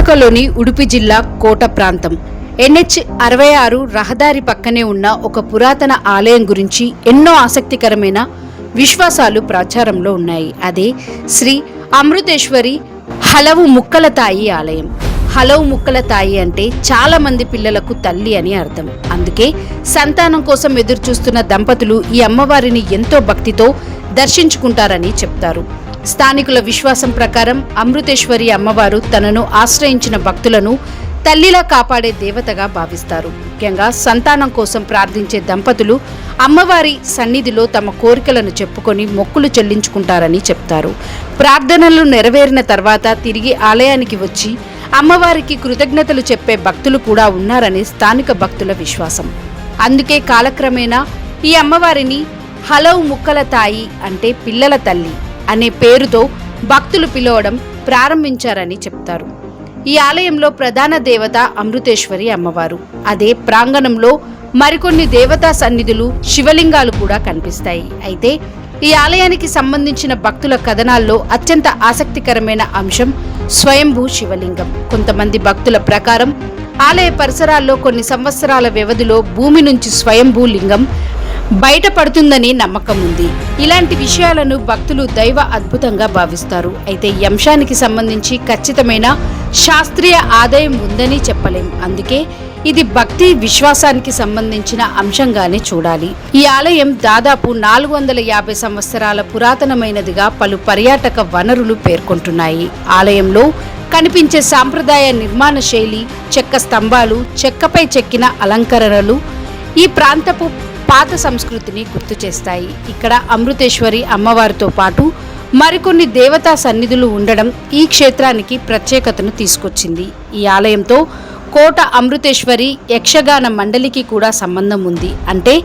కర్ణాటకలోని ఉడుపి జిల్లా కోట ప్రాంతం NH-66 రహదారి పక్కనే ఉన్న ఒక పురాతన ఆలయం గురించి ఎన్నో ఆసక్తికరమైన విశ్వాసాలు ప్రచారంలో ఉన్నాయి. అదే శ్రీ అమృతేశ్వరి హలవు ముక్కల తాయి ఆలయం. హలవు ముక్కల తాయి అంటే చాలా మంది పిల్లలకు తల్లి అని అర్థం. అందుకే సంతానం కోసం ఎదురుచూస్తున్న దంపతులు ఈ అమ్మవారిని ఎంతో భక్తితో దర్శించుకుంటారని చెప్తారు. స్థానికుల విశ్వాసం ప్రకారం అమృతేశ్వరి అమ్మవారు తనను ఆశ్రయించిన భక్తులను తల్లిలా కాపాడే దేవతగా భావిస్తారు. ముఖ్యంగా సంతానం కోసం ప్రార్థించే దంపతులు అమ్మవారి సన్నిధిలో తమ కోరికలను చెప్పుకొని మొక్కులు చెల్లించుకుంటారని చెప్తారు. ప్రార్థనలు నెరవేరిన తర్వాత తిరిగి ఆలయానికి వచ్చి అమ్మవారికి కృతజ్ఞతలు చెప్పే భక్తులు కూడా ఉన్నారని స్థానిక భక్తుల విశ్వాసం. అందుకే కాలక్రమేణా ఈ అమ్మవారిని హలవు ముక్కల తాయి అంటే పిల్లల తల్లి అనే పేరుతో భక్తులు పిలవడం ప్రారంభించారని చెప్తారు. ఈ ఆలయంలో ప్రధాన దేవత అమృతేశ్వరి అమ్మవారు. అదే ప్రాంగణంలో మరికొన్ని దేవతా సన్నిధులు, శివలింగాలు కూడా కనిపిస్తాయి. అయితే ఈ ఆలయానికి సంబంధించిన భక్తుల కథనాల్లో అత్యంత ఆసక్తికరమైన అంశం స్వయంభూ శివలింగం. కొంతమంది భక్తుల ప్రకారం ఆలయ పరిసరాల్లో కొన్ని సంవత్సరాల వ్యవధిలో భూమి నుంచి స్వయంభూ లింగం బయటపడుతుందని నమ్మకం ఉంది. ఇలాంటి విషయాలను భక్తులు దైవ అద్భుతంగా భావిస్తారు. అయితే ఈ అంశానికి సంబంధించి ఖచ్చితమైన శాస్త్రీయ ఆదాయం ఉందని చెప్పలేం. అందుకే ఇది భక్తి విశ్వాసానికి సంబంధించిన అంశంగానే చూడాలి. ఈ ఆలయం దాదాపు 450 సంవత్సరాల పురాతనమైనదిగా పలు పర్యాటక వనరులు పేర్కొంటున్నాయి. ఆలయంలో కనిపించే సాంప్రదాయ నిర్మాణ శైలి, చెక్క స్తంభాలు, చెక్కపై చెక్కిన అలంకరణలు ఈ ప్రాంతపు పాత సంస్కృతిని గుర్తు చేస్తాయి. ఇక్కడ అమృతేశ్వరి అమ్మవారితో పాటు మరికొన్ని దేవతా సన్నిధులు ఉండడం ఈ క్షేత్రానికి ప్రత్యేకతను తీసుకొచ్చింది. ఈ ఆలయంతో కోట అమృతేశ్వరి యక్షగాన మండలికి కూడా సంబంధం ఉంది. అంటే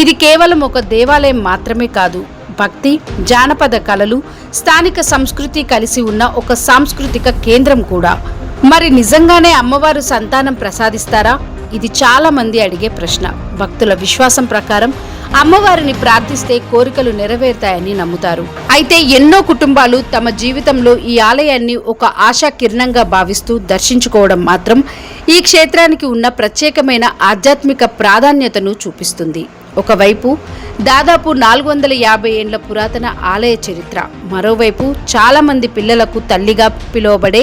ఇది కేవలం ఒక దేవాలయం మాత్రమే కాదు, భక్తి, జానపద కళలు, స్థానిక సంస్కృతి కలిసి ఉన్న ఒక సాంస్కృతిక కేంద్రం కూడా. మరి నిజంగానే అమ్మవారు సంతానం ప్రసాదిస్తారా? ఇది చాలా మంది అడిగే ప్రశ్న. భక్తుల విశ్వాసం ప్రకారం అమ్మవారిని ప్రార్థిస్తే కోరికలు నెరవేరుతాయని నమ్ముతారు. అయితే ఎన్నో కుటుంబాలు తమ జీవితంలో ఈ ఆలయాన్ని ఒక ఆశా కిరణంగా భావిస్తూ దర్శించుకోవడం మాత్రం ఈ క్షేత్రానికి ఉన్న ప్రత్యేకమైన ఆధ్యాత్మిక ప్రాధాన్యతను చూపిస్తుంది. ఒకవైపు దాదాపు 450 ఏండ్ల పురాతన ఆలయ చరిత్ర, మరోవైపు చాలా మంది పిల్లలకు తల్లిగా పిలువబడే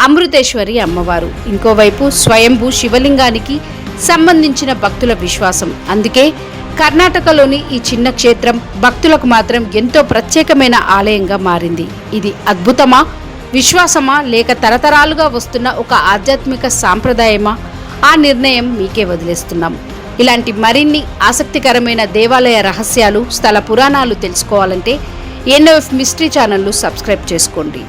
అమృతేశ్వరి అమ్మవారు, ఇంకోవైపు స్వయంభూ శివలింగానికి సంబంధించిన భక్తుల విశ్వాసం. అందుకే కర్ణాటకలోని ఈ చిన్న క్షేత్రం భక్తులకు మాత్రం ఎంతో ప్రత్యేకమైన ఆలయంగా మారింది. ఇది అద్భుతమా, విశ్వాసమా, లేక తరతరాలుగా వస్తున్న ఒక ఆధ్యాత్మిక సాంప్రదాయమా? ఆ నిర్ణయం మీకే వదిలేస్తున్నాం. ఇలాంటి మరిన్ని ఆసక్తికరమైన దేవాలయ రహస్యాలు, స్థల పురాణాలు తెలుసుకోవాలంటే NOF మిస్టరీ ఛానల్ను సబ్స్క్రైబ్ చేసుకోండి.